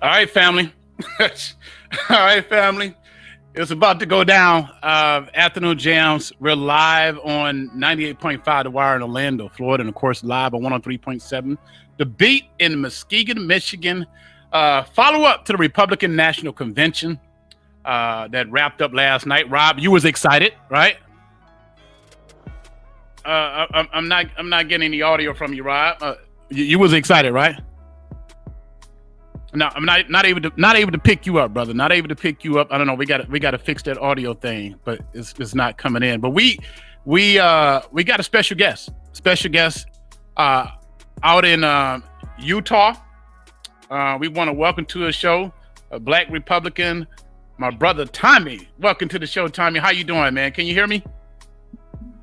All right, family. All right, family. It's about to go down. Afternoon Jams. We're live on 98.5 The Wire in Orlando, Florida, and of course live on 103.7 The Beat in Muskegon, Michigan. Follow up to the Republican National Convention that wrapped up last night. Rob, you was excited, right? I'm not getting any audio from you, Rob. You was excited, right? No, I'm not able to pick you up, brother. Not able to pick you up. I don't know. We got to fix that audio thing, but it's not coming in. But we got a special guest out in Utah. We want to welcome to the show a Black Republican, my brother Tommy. Welcome to the show, Tommy. How you doing, man? Can you hear me?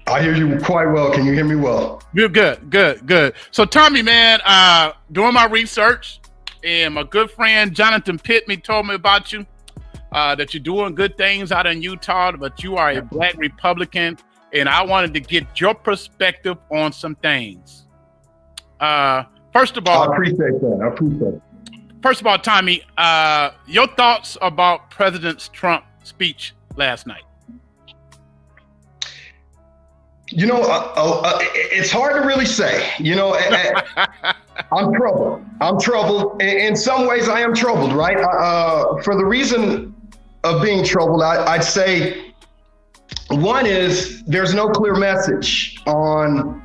I hear you quite well. Can you hear me well? You're good. So Tommy, man, doing my research. And my good friend Jonathan Pittman told me about you, that you're doing good things out in Utah, but you are a Black Republican, and I wanted to get your perspective on some things. First of all, I appreciate that. First of all, Tommy, your thoughts about President Trump's speech last night? You know, it's hard to really say. You know, I'm troubled. In some ways, I am troubled, right? For the reason of being troubled, I'd say one is there's no clear message on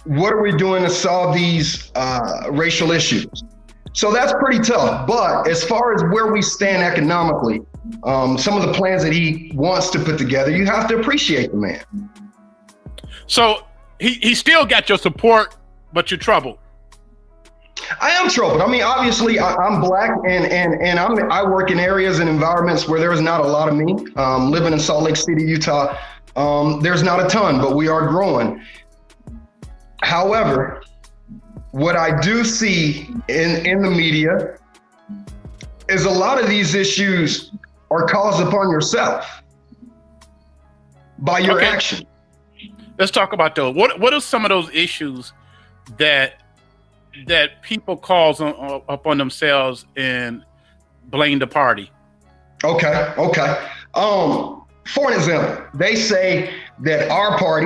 what are we doing to solve these racial issues. So that's pretty tough. But as far as where we stand economically, some of the plans that he wants to put together, you have to appreciate the man. So he still got your support, but you're troubled. I am troubled. I mean, obviously, I'm Black, and I work in areas and environments where there is not a lot of me. Living in Salt Lake City, Utah, there's not a ton, but we are growing. However, what I do see in the media is a lot of these issues are caused upon yourself by your action. Let's talk about those. What are some of those issues that people cause upon themselves and blame the party? Okay. For an example, they say that our party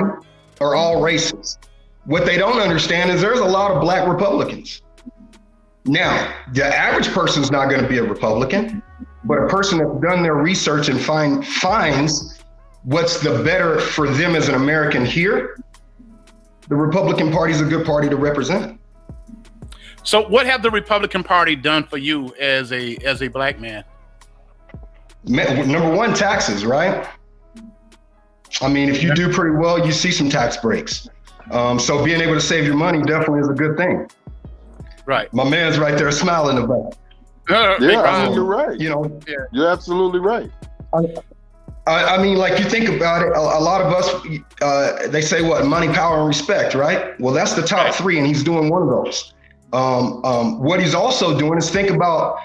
are all racist. What they don't understand is there's a lot of Black Republicans. Now, the average person's not going to be a Republican, but a person that's done their research and finds what's the better for them as an American here, the Republican Party is a good party to represent. So what have the Republican Party done for you as a Black man? Number one, taxes, right? I mean, if you do pretty well, you see some tax breaks. So being able to save your money definitely is a good thing. Right. My man's right there smiling about it. Yeah, I mean, you're right. You know, you're absolutely right. I mean, like, you think about it, a lot of us, they say what, money, power, and respect, right? Well, that's the top three, and he's doing one of those. What he's also doing is think about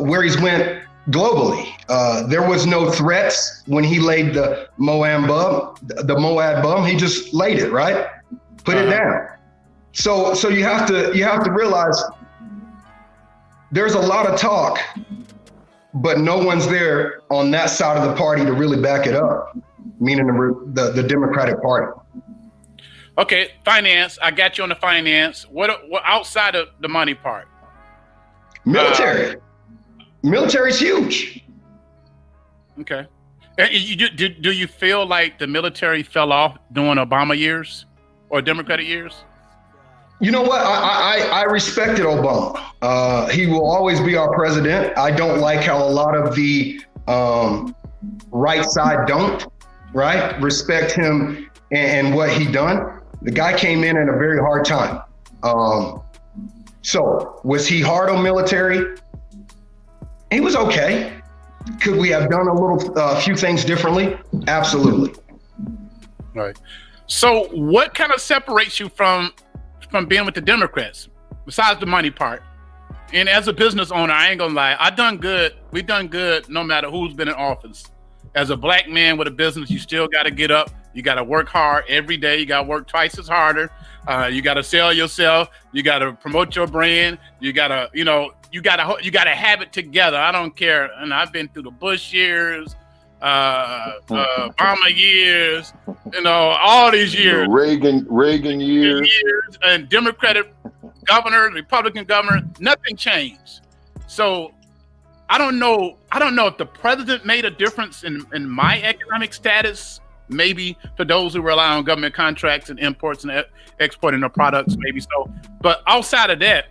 where he's went globally. There was no threats when he laid the Moab bomb. He just laid it, right? Put it down. So you have to realize there's a lot of talk, but no one's there on that side of the party to really back it up, meaning the Democratic Party. Okay, finance. I got you on the finance. What outside of the money part? Military. Military's huge. Okay. Do you feel like the military fell off during Obama years or Democratic years? You know what? I respected Obama. He will always be our president. I don't like how a lot of the right side don't, right? Respect him and what he done. The guy came in at a very hard time. So was he hard on military? He was okay. Could we have done a few things differently? Absolutely. Right. So what kind of separates you from being with the Democrats, besides the money part? And as a business owner, I ain't gonna lie, I done good. We've done good no matter who's been in office. As a Black man with a business, you still got to get up You got to work hard every day. You got to work twice as harder. You got to sell yourself. You got to promote your brand. You got to, you got to have it together. I don't care. And I've been through the Bush years, Obama years, all these years. Reagan years, and Democratic governors, Republican governors. Nothing changed. So I don't know if the president made a difference in my economic status. Maybe for those who rely on government contracts and imports and exporting their products, maybe so. But outside of that,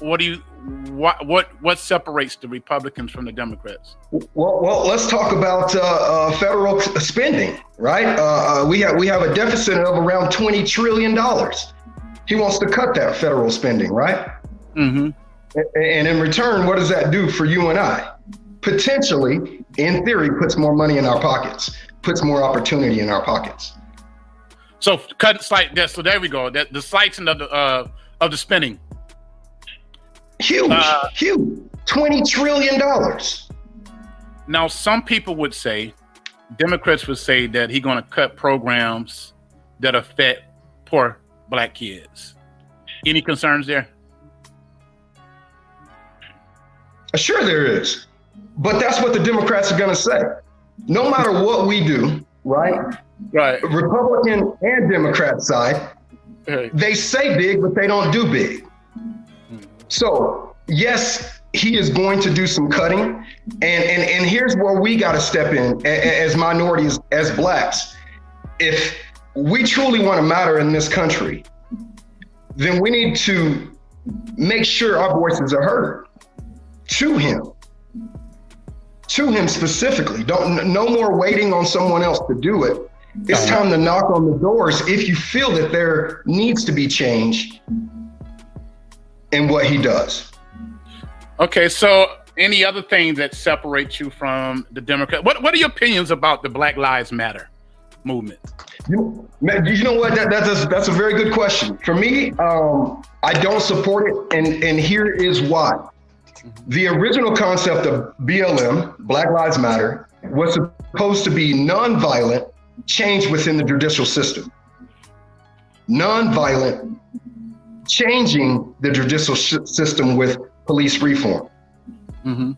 what separates the Republicans from the Democrats? Well, let's talk about federal spending, right? We have a deficit of around $20 trillion. He wants to cut that federal spending, right? Mm-hmm. And in return, what does that do for you and I? Potentially, in theory, puts more money in our pockets, puts more opportunity in our pockets. So cut slight. So there we go. That the slicing of the spending. Huge. $20 trillion. Now, some people would say, Democrats would say that he's going to cut programs that affect poor Black kids. Any concerns there? Sure there is. But that's what the Democrats are going to say. No matter what we do, right? Right. Republican and Democrat side, they say big, but they don't do big. So, yes, he is going to do some cutting. And here's where we got to step in as minorities, as Blacks. If we truly want to matter in this country, then we need to make sure our voices are heard to him specifically. No more waiting on someone else to do it. It's time to knock on the doors if you feel that there needs to be change in what he does. Okay, so any other thing that separates you from the Democrat? What are your opinions about the Black Lives Matter movement? You know what? That's a very good question. For me, I don't support it, and here is why. The original concept of BLM, Black Lives Matter, was supposed to be nonviolent change within the judicial system. Nonviolent changing the judicial system with police reform. Mm-hmm.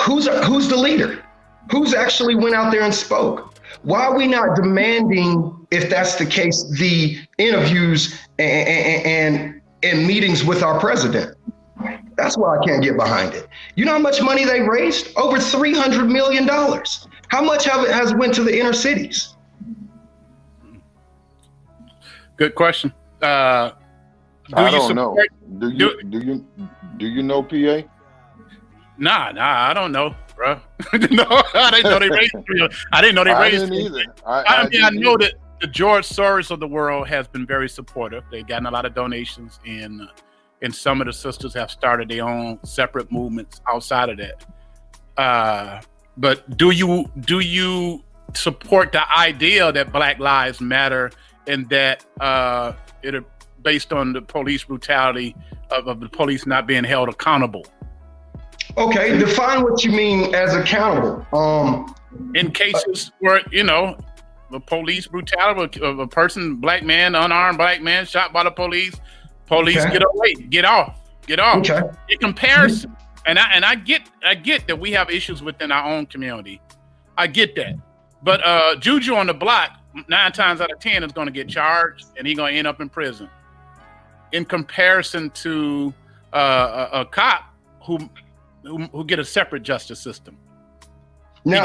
Who's the leader? Who's actually went out there and spoke? Why are we not demanding, if that's the case, the interviews and meetings with our president? That's why I can't get behind it. You know how much money they raised? Over $300 million. How much of it has went to the inner cities? Good question. I don't know. Do you know, PA? Nah, I don't know, bro. No, I didn't know they raised. I didn't know they raised. I didn't either. I mean, I know that the George Soros of the world has been very supportive. They've gotten a lot of donations, and some of the sisters have started their own separate movements outside of that. But do you support the idea that Black Lives Matter and that it is based on the police brutality of the police not being held accountable? Okay, define what you mean as accountable. In cases where, the police brutality of a person, black man, unarmed black man shot by the police, okay. Get away, get off. Okay. In comparison, and I get that we have issues within our own community. I get that. But Juju on the block, 9 times out of 10 is going to get charged and he's going to end up in prison. In comparison to a cop who get a separate justice system. Now,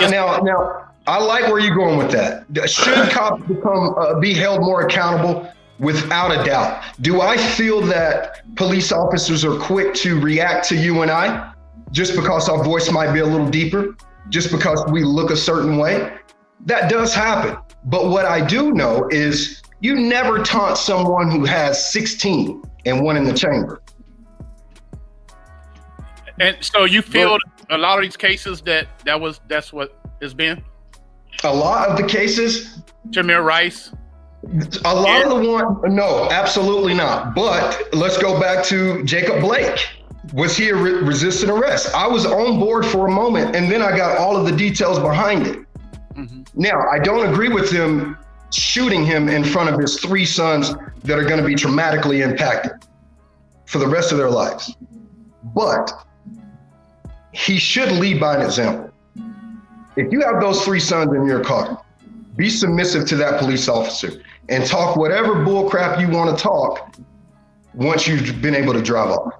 I like where you're going with that. Should cops be held more accountable? Without a doubt. Do I feel that police officers are quick to react to you and I just because our voice might be a little deeper, just because we look a certain way? That does happen. But what I do know is you never taunt someone who has 16 and one in the chamber. And so you feel a lot of these cases that's what it's been? A lot of the cases? Tamir Rice? A lot of the one, no, absolutely not. But let's go back to Jacob Blake. Was he a resistant arrest? I was on board for a moment, and then I got all of the details behind it. Now, I don't agree with them shooting him in front of his 3 sons that are going to be traumatically impacted for the rest of their lives. But he should lead by an example. If you have those 3 sons in your car, be submissive to that police officer and talk whatever bull crap you want to talk once you've been able to drive off.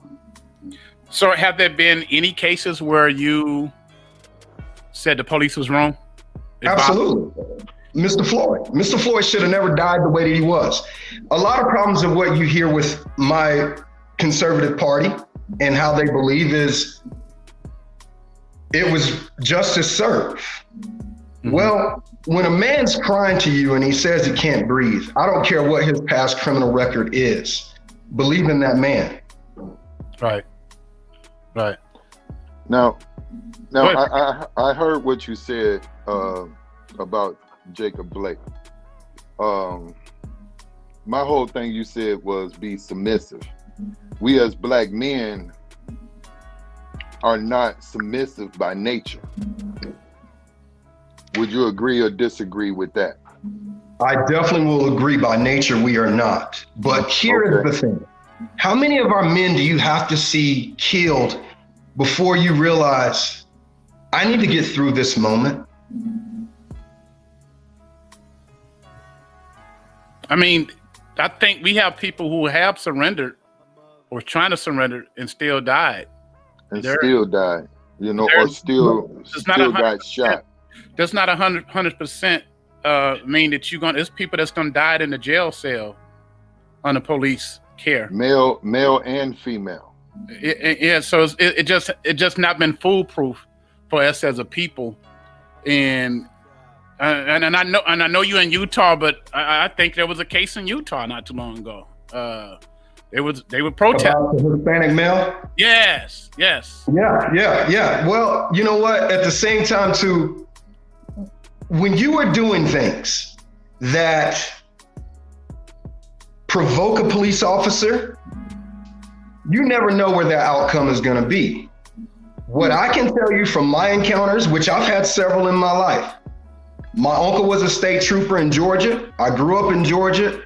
So have there been any cases where you said the police was wrong? Absolutely. Mr. Floyd should have never died the way that he was. A lot of problems of what you hear with my conservative party and how they believe is it was justice served. Well, when a man's crying to you and he says he can't breathe, I don't care what his past criminal record is. Believe in that man. Right. Now, I heard what you said about Jacob Blake. My whole thing you said was be submissive. We as black men are not submissive by nature. Would you agree or disagree with that? I definitely will agree by nature we are not. But here is the thing. How many of our men do you have to see killed before you realize I need to get through this moment? I mean, I think we have people who have surrendered or trying to surrender and still died. Still died, or still got shot. That's not 100% mean that you're gonna. There's people that's gonna die in the jail cell under police care. Male and female. Yeah, so it just not been foolproof for us as a people, and I know you're in Utah, but I think there was a case in Utah not too long ago. They were protesting. About the Hispanic male? Yes. Yeah. Well, you know what? At the same time, too, when you are doing things that provoke a police officer, you never know where that outcome is going to be. What I can tell you from my encounters, which I've had several in my life, my uncle was a state trooper in Georgia. I grew up in Georgia.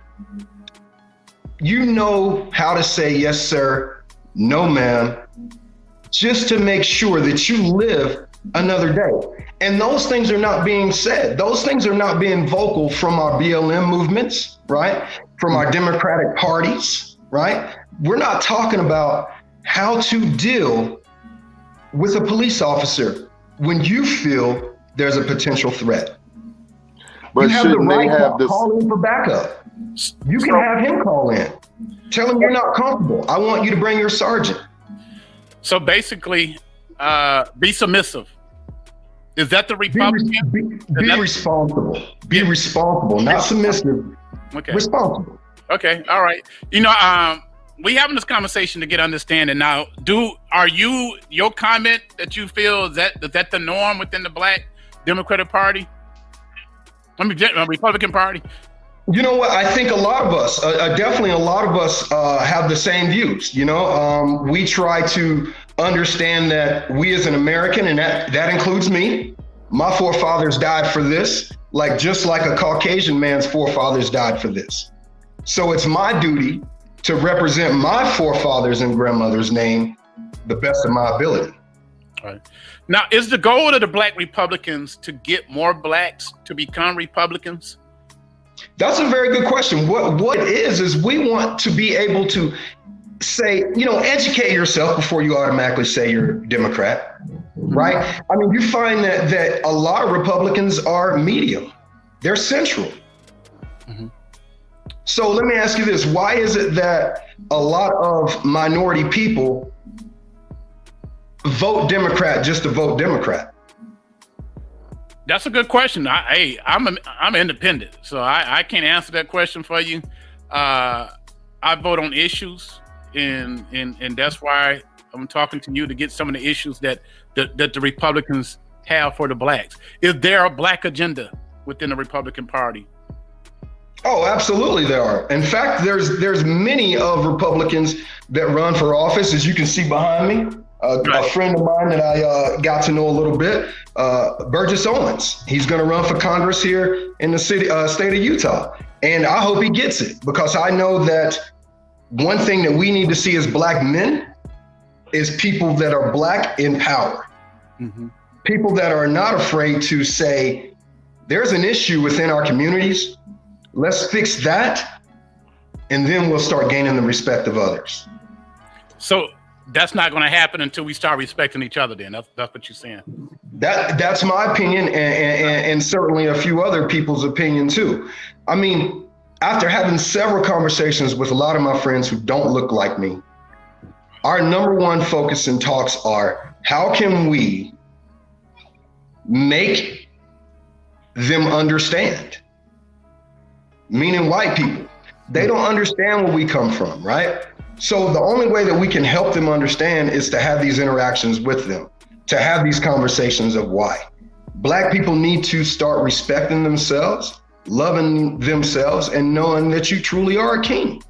You know how to say yes, sir, no, ma'am, just to make sure that you live another day. And those things are not being said. Those things are not being vocal from our BLM movements, right? From our Democratic parties, right? We're not talking about how to deal with a police officer when you feel there's a potential threat. But you have the right to call in for backup. You can have him call in. Tell him you're not comfortable. I want you to bring your sergeant. So basically, be submissive. Is that the Republican? Be responsible. Be responsible, not submissive. Okay. Responsible. Okay. All right. We having this conversation to get understanding now. Your comment that you feel is that the norm within the Black Democratic Party? Republican Party? You know what? I think a lot of us, definitely a lot of us have the same views. We try to understand that we as an American, and that includes me, my forefathers died for this, just like a Caucasian man's forefathers died for this. So it's my duty to represent my forefathers and grandmother's name the best of my ability. All right. Now, is the goal of the Black Republicans to get more blacks to become Republicans? That's a very good question. What it is we want to be able to say, educate yourself before you automatically say you're a Democrat, right? I mean, you find that a lot of Republicans are medium. They're central. Mm-hmm. So let me ask you this. Why is it that a lot of minority people vote Democrat just to vote Democrat? That's a good question. I'm independent, so I can't answer that question for you. I vote on issues, and that's why I'm talking to you to get some of the issues that the Republicans have for the blacks. Is there a black agenda within the Republican Party? Oh, absolutely there are. In fact, there's many of Republicans that run for office, as you can see behind me. A friend of mine that I got to know a little bit, Burgess Owens. He's going to run for Congress here in the state of Utah. And I hope he gets it, because I know that one thing that we need to see as Black men is people that are Black in power. Mm-hmm. People that are not afraid to say, there's an issue within our communities. Let's fix that. And then we'll start gaining the respect of others. So that's not going to happen until we start respecting each other then. That's what you're saying. That's my opinion, and certainly a few other people's opinion too. I mean, after having several conversations with a lot of my friends who don't look like me, our number one focus and talks are, how can we make them understand? Meaning white people. They don't understand where we come from, right? So the only way that we can help them understand is to have these interactions with them, to have these conversations of why. Black people need to start respecting themselves, loving themselves, and knowing that you truly are a king.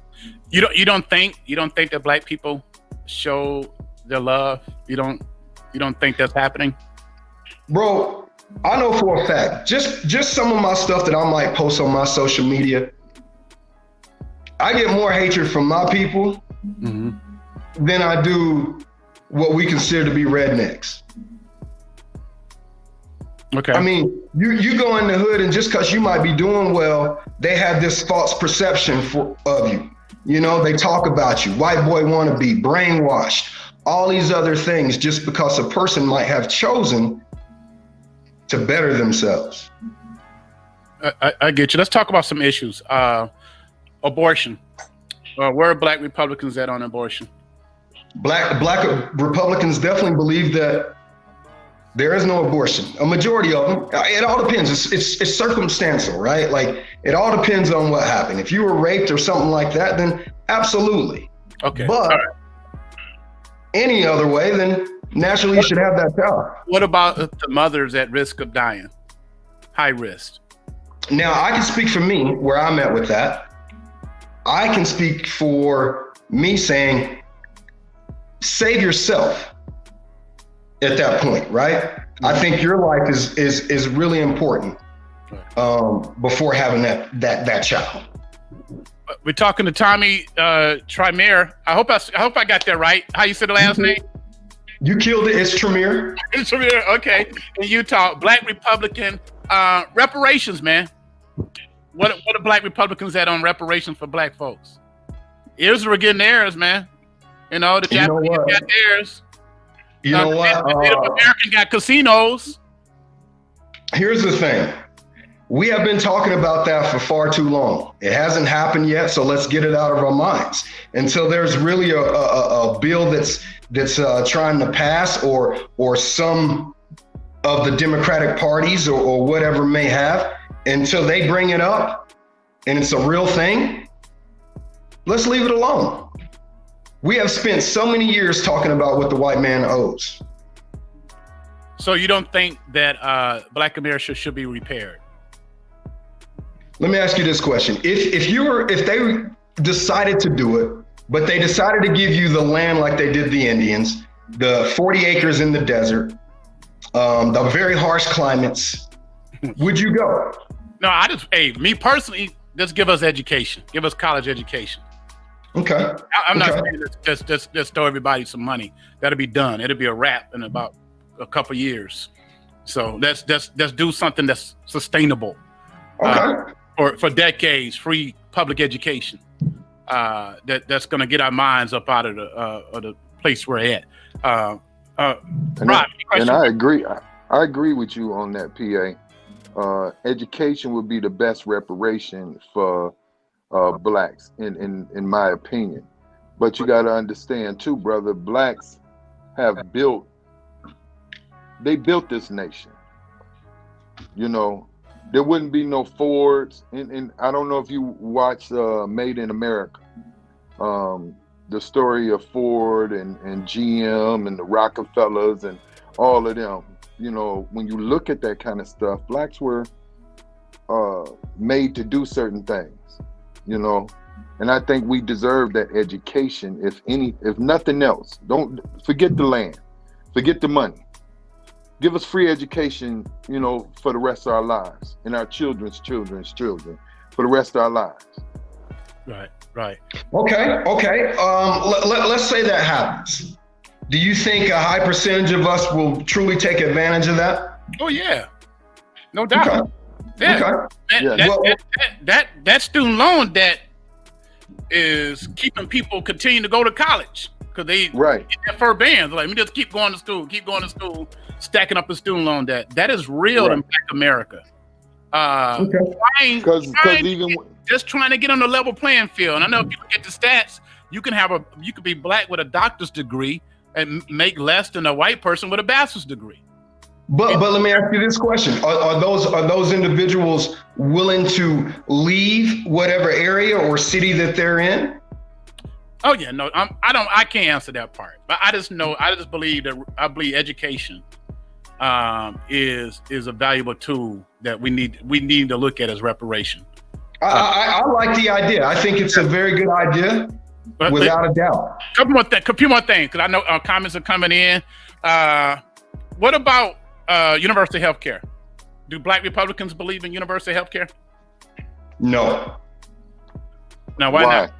You don't think that Black people show their love? You don't think that's happening? Bro, I know for a fact, just some of my stuff that I might post on my social media, I get more hatred from my people than I do what we consider to be rednecks. Okay. I mean, you go in the hood, and just because you might be doing well, they have this false perception of you. You know, they talk about you, white boy wannabe, brainwashed, all these other things, just because a person might have chosen to better themselves. I get you. Let's talk about some issues. Abortion. Where are Black Republicans at on abortion? Black Republicans definitely believe that there is no abortion. A majority of them. It all depends. It's circumstantial, right? Like, it all depends on what happened. If you were raped or something like that, then absolutely. Okay. But any other way, then naturally you should have that child. What about the mothers at risk of dying? High risk. Now, I can speak for me where I'm at with that. I can speak for me saying, save yourself at that point, right? I think your life is really important before having that child. We're talking to Tommy Trimiar. I hope I got that right. How you say the last name? You killed it. It's Trimiar. It's Trimiar. Okay. In Utah, Black Republican reparations, man. What are Black Republicans at on reparations for Black folks? Israel getting theirs, man. You know, the Japanese got theirs. You know what? The Native American got casinos. Here's the thing. We have been talking about that for far too long. It hasn't happened yet, so let's get it out of our minds. Until there's really a bill that's trying to pass, or some of the Democratic parties or whatever may have, until they bring it up and it's a real thing, let's leave it alone. We have spent so many years talking about what the white man owes. So you don't think that Black America should be repaired? Let me ask you this question. If they decided to do it, but they decided to give you the land like they did the Indians, the 40 acres in the desert, the very harsh climates, would you go? No, me personally, just give us education. Give us college education. Okay. I'm not saying just throw everybody some money. That'll be done. It'll be a wrap in about a couple years. So let's do something that's sustainable. Okay. For decades, free public education. That's going to get our minds up out of the place we're at. Rob, and I agree. I agree with you on that, PA. Education would be the best reparation for Blacks, in my opinion. But you got to understand too, brother, Blacks have built this nation. You know, there wouldn't be no Fords, and I don't know if you watch Made in America, the story of Ford and GM and the Rockefellers and all of them. You know, when you look at that kind of stuff, Blacks were made to do certain things, you know, And I think we deserve that education, if nothing else. Don't forget the land, forget the money. Give us free education, for the rest of our lives, and our children's children's children for the rest of our lives. Right. Okay. Let's say that happens. Do you think a high percentage of us will truly take advantage of that? Oh yeah, no doubt. Okay. Yeah. Okay. That student loan debt is keeping people continue to go to college because they get that forbearance. Like, we just keep going to school, stacking up the student loan debt. That is real in Black America. Just trying to get on the level playing field. And I know if you look at the stats, you could be Black with a doctor's degree and make less than a white person with a bachelor's degree. But let me ask you this question: Are those individuals willing to leave whatever area or city that they're in? Oh yeah, no, I can't answer that part. But I just believe education is a valuable tool that we need to look at as reparation. I like the idea. I think it's a very good idea, without a doubt. Couple more things, because I know comments are coming in. What about universal health care? Do Black Republicans believe in universal health care? No. Now, why not?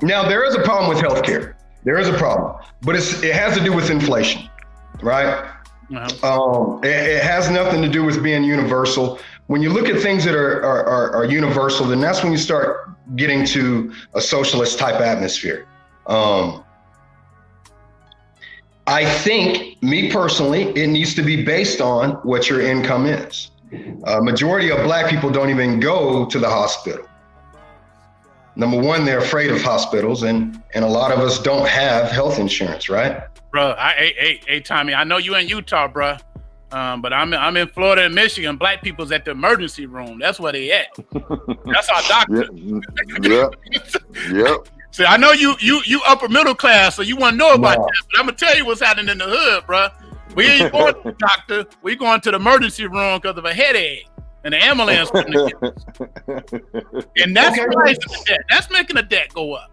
Now, there is a problem with healthcare. There is a problem, but it has to do with inflation, right? It has nothing to do with being universal. When you look at things that are universal, then that's when you start getting to a socialist type atmosphere. I think, me personally, it needs to be based on what your income is. Majority of Black people don't even go to the hospital. Number one, they're afraid of hospitals, and a lot of us don't have health insurance, right? Bro, hey, Tommy, I know you in Utah, bro, but I'm in Florida and Michigan. Black people's at the emergency room. That's where they at. That's our doctor. Yep. See, I know you upper middle class, so you want to know about that. But I'm gonna tell you what's happening in the hood, bro. We ain't going to the doctor. We going to the emergency room because of a headache, and the ambulance. And that's raising the debt. That's making the debt go up.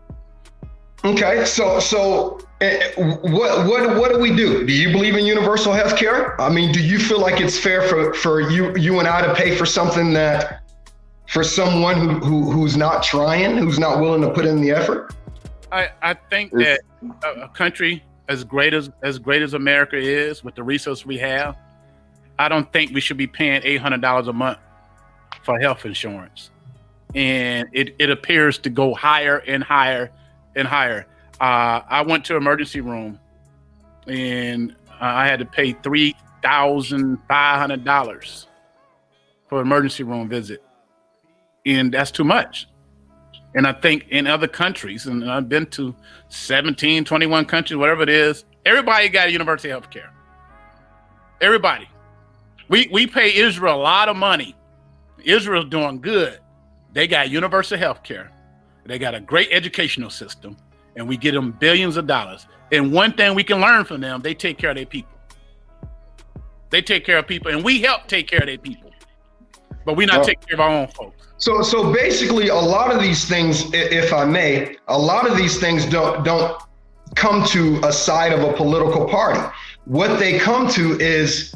Okay, so what do we do? Do you believe in universal health care? I mean, do you feel like it's fair for you and I to pay for something that, for someone who's not trying, who's not willing to put in the effort? I think that a country as great as America is, with the resources we have, I don't think we should be paying $800 a month for health insurance. And it appears to go higher and higher and higher. I went to emergency room and I had to pay $3,500 for an emergency room visit. And that's too much. And I think in other countries, and I've been to 17, 21 countries, whatever it is, everybody got universal health care. Everybody. We pay Israel a lot of money. Israel's doing good. They got universal health care. They got a great educational system, and we get them billions of dollars. And one thing we can learn from them, they take care of their people. They take care of people, and we help take care of their people. But we not taking care of our own folks. So basically, a lot of these things, if I may, a lot of these things don't come to a side of a political party. What they come to is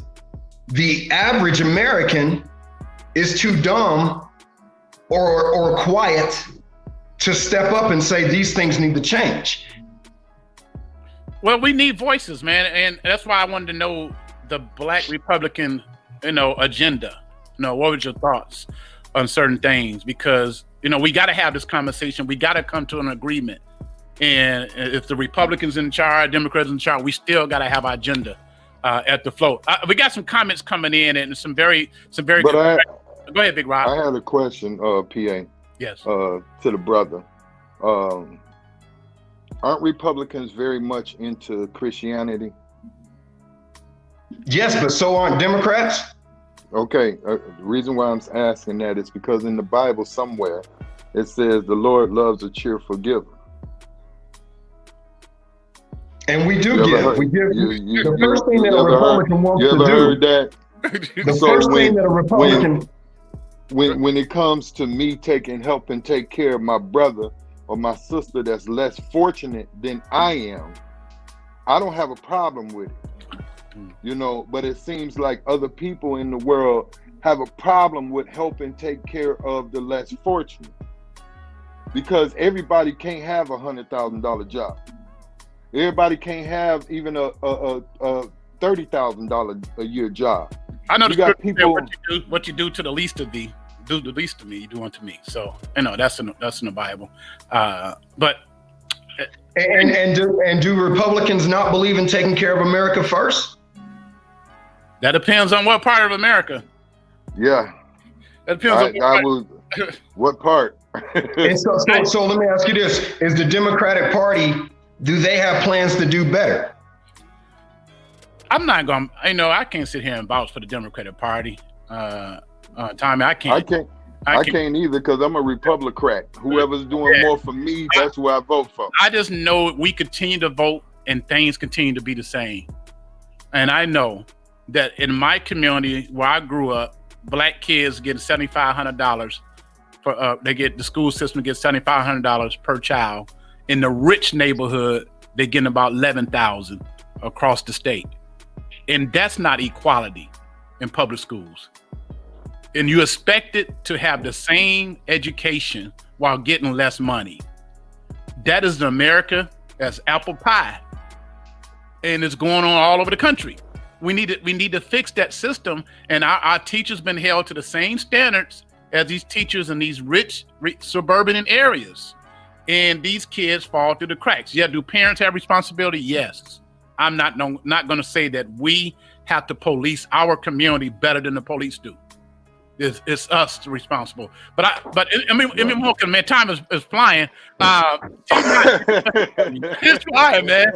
the average American is too dumb or quiet to step up and say these things need to change. Well, we need voices, man, and that's why I wanted to know the Black Republican, agenda. What was your thoughts on certain things? Because we got to have this conversation. We got to come to an agreement. And if the Republicans in charge, Democrats in charge, we still got to have our agenda at the float. We got some comments coming in and some very good. Go ahead, Big Rob. I had a question, PA. Yes. To the brother. Aren't Republicans very much into Christianity? Yes, but so aren't Democrats. Okay. The reason why I'm asking that is because in the Bible somewhere it says the Lord loves a cheerful giver. And we do give. We give. The first thing that a Republican wants to do. You ever heard that? The So first thing that a Republican, when it comes to me helping take care of my brother or my sister that's less fortunate than I am, I don't have a problem with it. But it seems like other people in the world have a problem with helping take care of the less fortunate, because everybody can't have $100,000 job. Everybody can't have even a $30,000 a year job. I know you got people. What you do to the least of thee, do the least of me, you do unto me. So that's in the Bible. But do Republicans not believe in taking care of America first? That depends on what part of America. Yeah. That depends on what part. And so let me ask you this: is the Democratic Party, do they have plans to do better? I'm not going. I can't sit here and vouch for the Democratic Party, Tommy. I can't. I can't either, because I'm a Republican. Whoever's doing more for me, that's who I vote for. I just know we continue to vote and things continue to be the same. And I know that in my community where I grew up, Black kids get $7,500 for the school system gets $7,500 per child. In the rich neighborhood, they're getting about $11,000 across the state. And that's not equality in public schools. And you expect it to have the same education while getting less money. That is in America as apple pie. And it's going on all over the country. We need to fix that system, and our teachers been held to the same standards as these teachers in these rich suburban areas. And these kids fall through the cracks. Yeah, do parents have responsibility? Yes. I'm not going to say that we have to police our community better than the police do. It's us responsible. But man, time is flying. It's flying, man.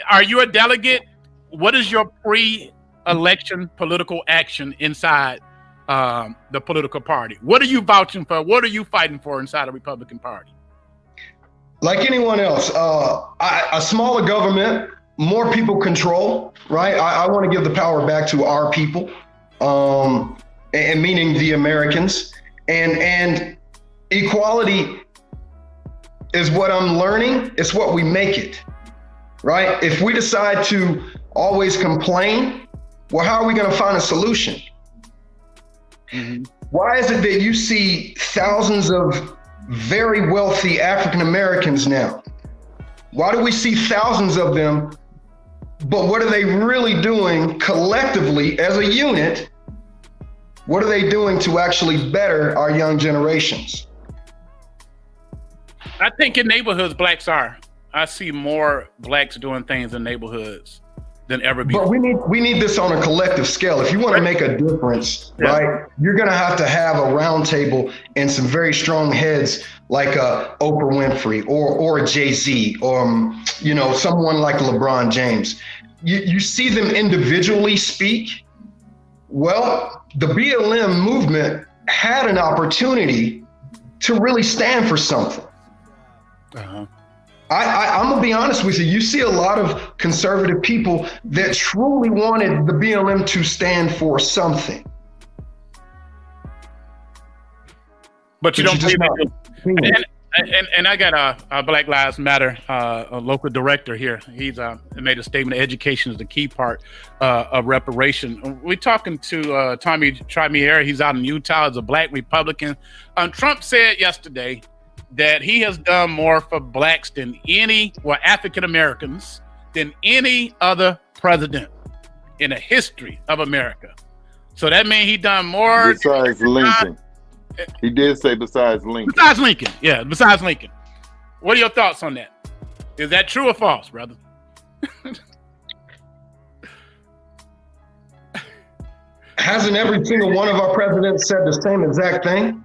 Are you a delegate? What is your pre-election political action inside the political party? What are you vouching for? What are you fighting for inside the Republican Party? Like anyone else, a smaller government, more people control, right? I want to give the power back to our people, and meaning the Americans. And equality is what I'm learning. It's what we make it, right? If we decide to always complain, well, how are we going to find a solution? Mm-hmm. Why is it that you see thousands of very wealthy African Americans now? Why do we see thousands of them? But what are they really doing collectively as a unit? What are they doing to actually better our young generations? I think in neighborhoods, blacks are. I see more blacks doing things in neighborhoods than ever before. But we need this on a collective scale. If you want to make a difference, right, you're going to have a round table and some very strong heads like Oprah Winfrey or Jay-Z or someone like LeBron James. You see them individually speak. Well, the BLM movement had an opportunity to really stand for something. Uh-huh. I'm gonna be honest with you. You see a lot of conservative people that truly wanted the BLM to stand for something. But you don't believe it. And I got a Black Lives Matter, a local director here. He's made a statement. Education is the key part of reparation. We're talking to Tommy Trimiar. He's out in Utah as a Black Republican. Trump said yesterday that he has done more for blacks than African Americans than any other president in the history of America. So that means he done more. Besides Lincoln. He did say besides Lincoln. Besides Lincoln, yeah, besides Lincoln. What are your thoughts on that? Is that true or false, brother? Hasn't every single one of our presidents said the same exact thing?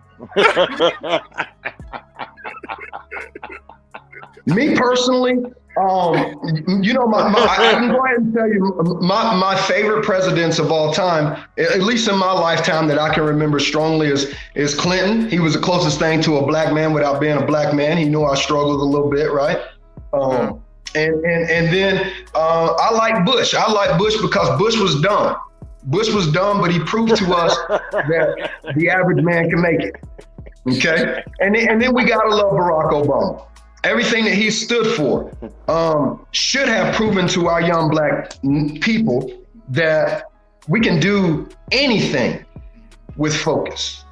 Me personally, I can go ahead and tell you my favorite presidents of all time, at least in my lifetime that I can remember strongly, is Clinton. He was the closest thing to a black man without being a black man. He knew our struggles a little bit, right? And then I like Bush. I like Bush because Bush was dumb. Bush was dumb, but he proved to us that the average man can make it. Okay, and then we gotta love Barack Obama. Everything that he stood for should have proven to our young black people that we can do anything with focus.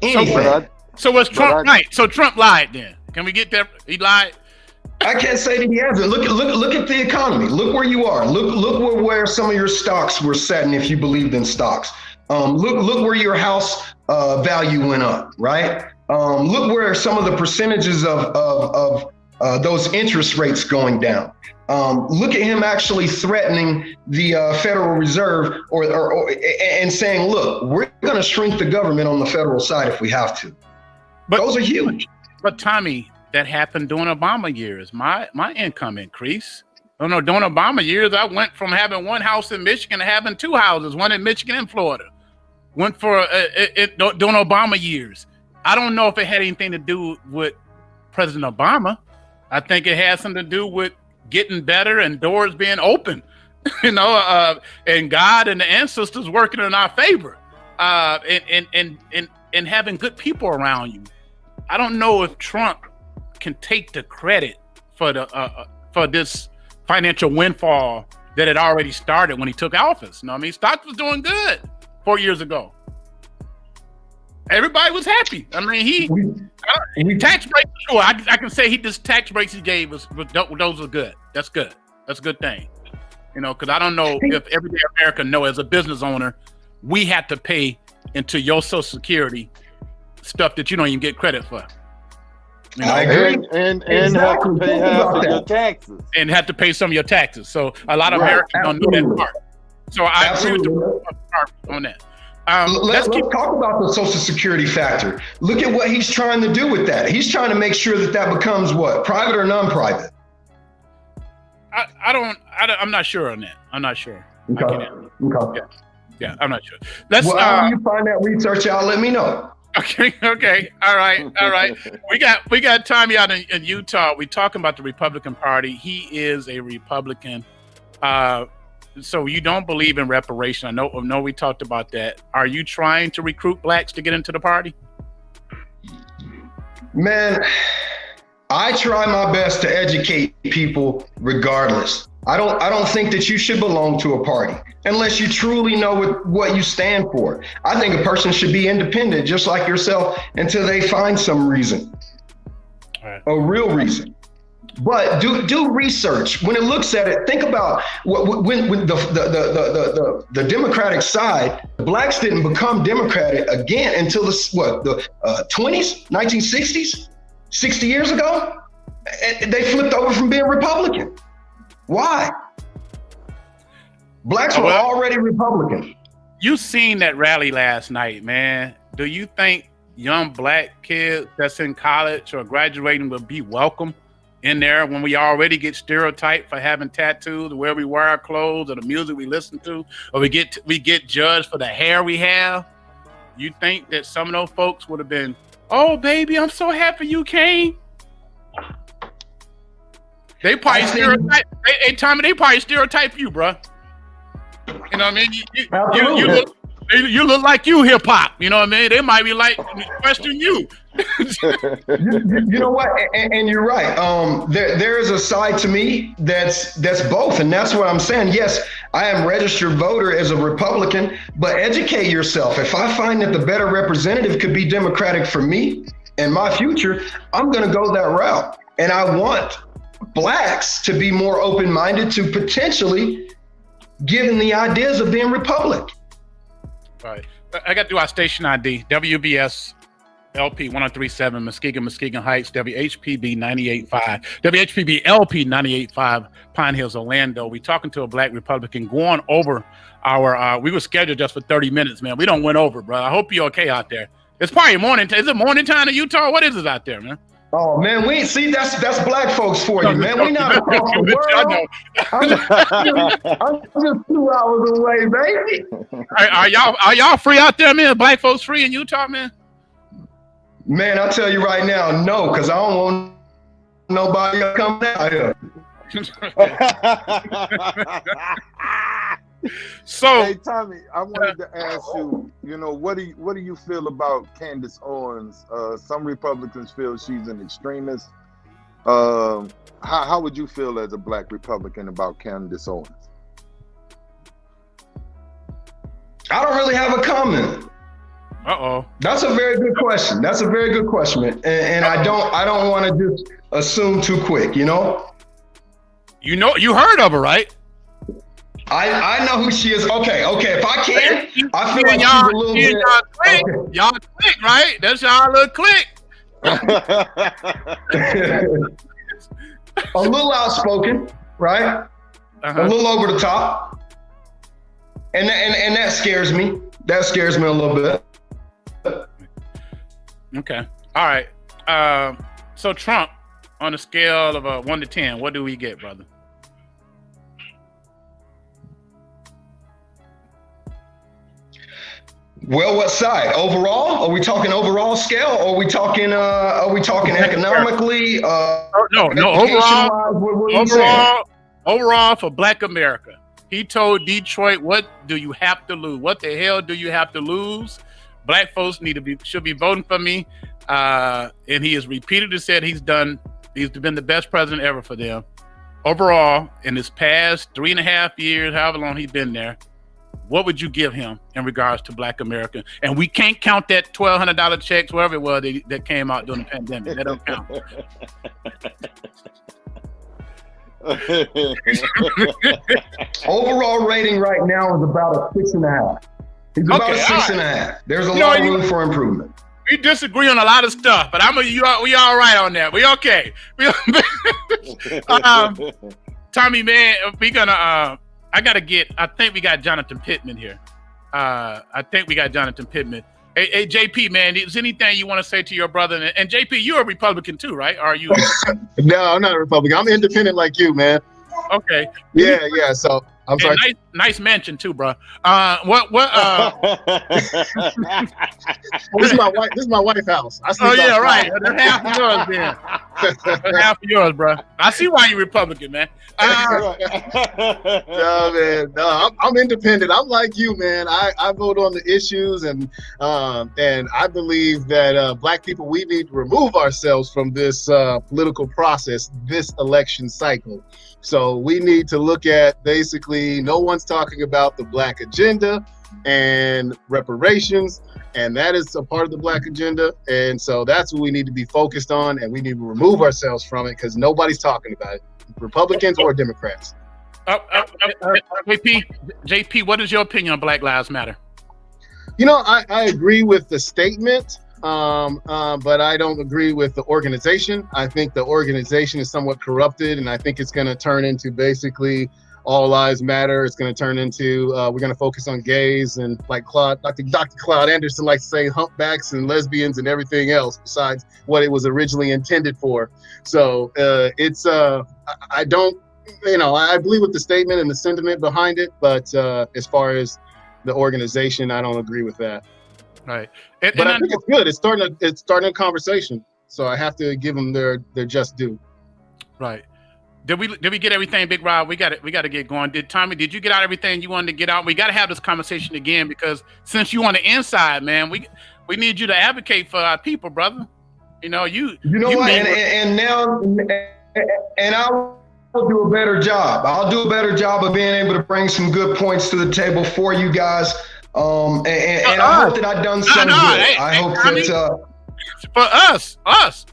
Anything. So was Trump right? So Trump lied then? Can we get that? He lied? I can't say that he hasn't. Look at the economy. Look where you are. Look where some of your stocks were setting if you believed in stocks. Look where your house value went up, right? Look where some of the percentages of those interest rates going down. Look at him actually threatening the Federal Reserve and saying, look, we're going to shrink the government on the federal side if we have to. But those are huge. But Tommy, that happened during Obama years. My income increased. Oh no, during Obama years, I went from having one house in Michigan to having two houses, one in Michigan and Florida. Went for during Obama years. I don't know if it had anything to do with President Obama. I think it had something to do with getting better and doors being open, and God and the ancestors working in our favor, and having good people around you. I don't know if Trump can take the credit for this financial windfall that had already started when he took office. You know what I mean? Stocks was doing good 4 years ago. Everybody was happy. I mean, he tax breaks. Sure, I can say this tax breaks he gave us. Those are good. That's good. That's a good thing. Because I don't know if everyday American know as a business owner, we have to pay into your Social Security stuff that you don't even get credit for. I agree. And have to pay half of your taxes. And have to pay some of your taxes. So a lot of Americans don't know that part. So I agree with the part on that. Let's talk about the Social Security factor. Look at what he's trying to do with that. He's trying to make sure that becomes what? Private or non-private? I'm not sure on that. I'm not sure. Okay. Yeah, I'm not sure. How you find that research out, let me know. Okay. All right. We got Tommy out in Utah. We're talking about the Republican Party. He is a Republican. So you don't believe in reparation. I know we talked about that. Are you trying to recruit blacks to get into the party? Man, I try my best to educate people regardless. I don't think that you should belong to a party unless you truly know what you stand for. I think a person should be independent, just like yourself, until they find some reason, a real reason. But do research. When it looks at it, think about when the Democratic side, blacks didn't become Democratic again until the 20s, 1960s, 60 years ago. They flipped over from being Republican. Why? Blacks were already Republican. You seen that rally last night, man. Do you think young black kids that's in college or graduating will be welcome in there when we already get stereotyped for having tattoos, or where we wear our clothes, or the music we listen to, or we get judged for the hair we have? You think that some of those folks would have been, oh baby, I'm so happy you came? They probably stereotype. Hey Tommy, they probably stereotype you, bro. You know what I mean? You look like you hip hop. You know what I mean? They might be like question you. You know what? And you're right. There is a side to me that's both, and that's what I'm saying. Yes, I am registered voter as a Republican, but educate yourself. If I find that the better representative could be Democratic for me and my future, I'm going to go that route. And I want blacks to be more open-minded to potentially giving the ideas of being Republic. Right. I got to do our station ID. WBS LP 1037, Muskegon Heights, WHPB 98.5, WHPB LP 98.5, Pine Hills, Orlando. We talking to a black Republican going over our, we were scheduled just for 30 minutes, man. We don't went over, bro. I hope you're okay out there. It's probably morning. Is it morning time in Utah? What is it out there, man? Oh man, that's black folks for you, man. We not across the world. I'm just 2 hours away, baby. Are y'all free out there, man? Black folks free in Utah, man? Man, I'll tell you right now, no, because I don't want nobody coming out here. So, hey Tommy, I wanted to ask you. You know, what do you feel about Candace Owens? Some Republicans feel she's an extremist. How would you feel as a Black Republican about Candace Owens? I don't really have a comment. That's a very good question. That's a very good question, and I don't want to just assume too quick. You know, you heard of her, right? I know who she is. Okay. If I can, I feel like she's y'all, a little bit. Y'all click, right? That's y'all little click. A little outspoken, right? A little over the top, and that scares me. That scares me a little bit. Okay. All right. So Trump, on a scale of 1 to 10, what do we get, brother? Well, what side? Overall? Are we talking overall scale? Or are we talking economically? Overall for Black America. He told Detroit, what do you have to lose? What the hell do you have to lose? Black folks should be voting for me. And he has repeatedly said he's been the best president ever for them. Overall, in his past 3.5 years, however long he's been there, what would you give him in regards to Black America? And we can't count that $1,200 checks, wherever it was that came out during the pandemic. That don't count. Overall rating right now is about a 6.5. He's about a 6.5. There's a lot of room for improvement. We disagree on a lot of stuff, but we all right on that. We okay. Tommy, man, we gonna. I think we got Jonathan Pittman here. I think we got Jonathan Pittman. Hey, JP, man, is anything you want to say to your brother? And JP, you're a Republican too, right? Or are you? No, I'm not a Republican. I'm independent like you, man. Okay. Yeah. So I'm sorry. Nice mansion too, bro. This is my wife's house. Right. That's half of yours, then. That's half of yours, bro. I see why you're Republican, man. No, man. No, I'm independent. I'm like you, man. I vote on the issues, and I believe that Black people, we need to remove ourselves from this political process, this election cycle. So we need to look at basically, no one's talking about the Black agenda and reparations, and that is a part of the Black agenda. And so that's what we need to be focused on, and we need to remove ourselves from it because nobody's talking about it, Republicans or Democrats. JP, what is your opinion on Black Lives Matter? You know, I agree with the statement. But I don't agree with the organization. I think the organization is somewhat corrupted, and I think it's going to turn into basically all lives matter. It's going to turn into we're going to focus on gays and like Dr. Claude Anderson likes to say, humpbacks and lesbians and everything else besides what it was originally intended for. So I don't, I believe with the statement and the sentiment behind it, but as far as the organization, I don't agree with that. Right. But I think it's good. It's starting a conversation. So I have to give them their just due. Right. Did we get everything, Big Rob? We got to get going. Did you get out everything you wanted to get out? We got to have this conversation again because since you on the inside, man, we need you to advocate for our people, brother. You know what? And now I will do a better job. I'll do a better job of being able to bring some good points to the table for you guys. And I hope that I've done something good. I hope that for us,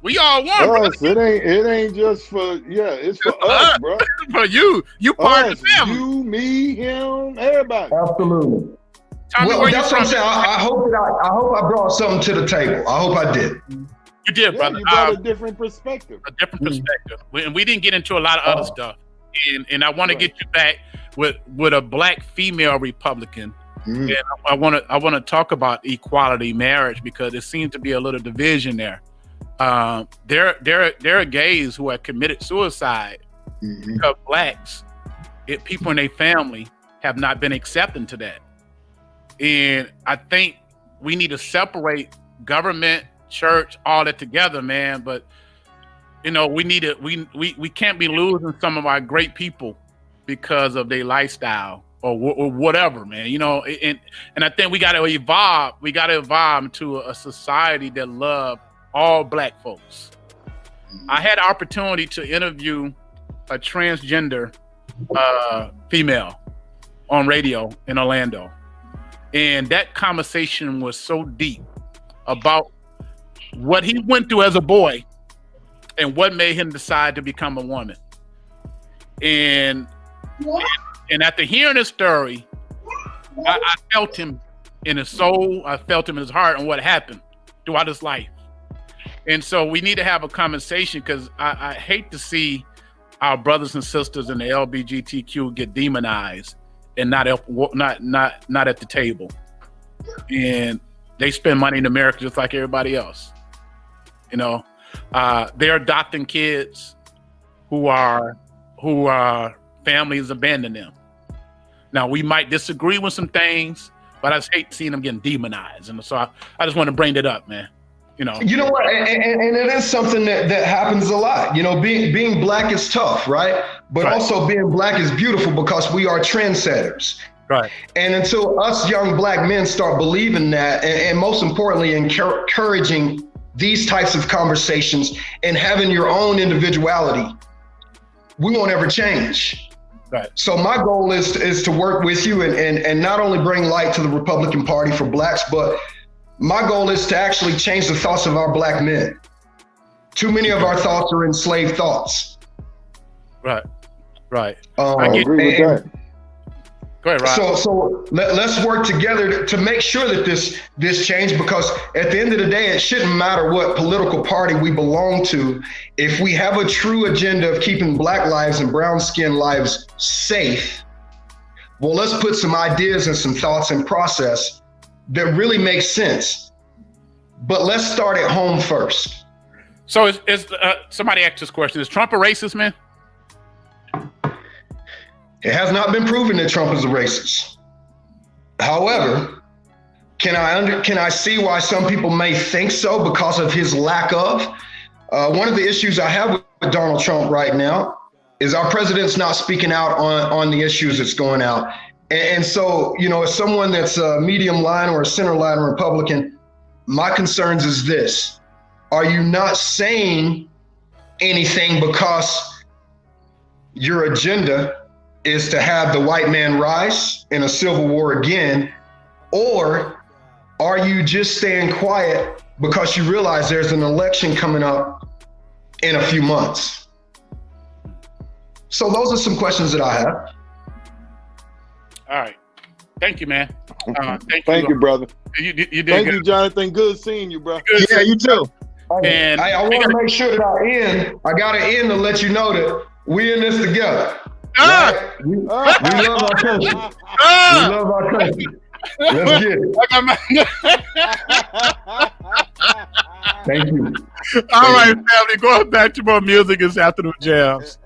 we all want. Us, it ain't just for it's for us, bro. For you part of the family. You, me, him, everybody. Absolutely. Well, that's what I'm saying. I hope I brought something to the table. I hope I did. You did, brother. You brought a different perspective. And we didn't get into a lot of other stuff. And I want to get you back with a Black female Republican. And I want to talk about equality marriage because there seems to be a little division there. There are gays who have committed suicide because Blacks, people in their family, have not been accepting to that. And I think we need to separate government, church, all that together, man. But we can't be losing some of our great people because of their lifestyle. or whatever, man. You know, and I think we got to evolve. We got to evolve to a society that love all black folks. I had the opportunity to interview a transgender female on radio in Orlando, and that conversation was so deep about what he went through as a boy and what made him decide to become a woman. And after hearing his story, I felt him in his soul. I felt him in his heart on what happened throughout his life. And so we need to have a conversation, because I hate to see our brothers and sisters in the LGBTQ get demonized and not at the table. And they spend money in America just like everybody else. You know, they're adopting kids who are families abandon them. Now, we might disagree with some things, but I just hate seeing them getting demonized. And so I just want to bring it up, man. You know what, and it is something that happens a lot. You know, being black is tough, right? But also being black is beautiful, because we are trendsetters. Right. And until us young black men start believing that, and most importantly, encouraging these types of conversations and having your own individuality, we won't ever change. Right. So my goal is to work with you and not only bring light to the Republican Party for blacks, but my goal is to actually change the thoughts of our black men. Too many of our thoughts are enslaved thoughts. Right. I agree with that. Go ahead, Rob. So let's work together to make sure that this change, because at the end of the day, it shouldn't matter what political party we belong to. If we have a true agenda of keeping black lives and brown skin lives safe, well, let's put some ideas and some thoughts in process that really makes sense. But let's start at home first. So is somebody asked this question: is Trump a racist, man? It has not been proven that Trump is a racist. However, can I see why some people may think so because of his lack of? One of the issues I have with Donald Trump right now is our president's not speaking out on the issues that's going out. And so, you know, as someone that's a medium line or a center line Republican, my concerns is this: are you not saying anything because your agenda is to have the white man rise in a civil war again? Or are you just staying quiet because you realize there's an election coming up in a few months? So those are some questions that I have. All right. Thank you, man. Thank you, brother. You did Thank good. you, Jonathan. Good seeing you, bro. Yeah, you too. And I want to make sure that I got to end to let you know that we in this together. Right? We love our country. We love our country. Let's get it. Thank you. All right, family. Going back to more music. It's Afternoon Jams.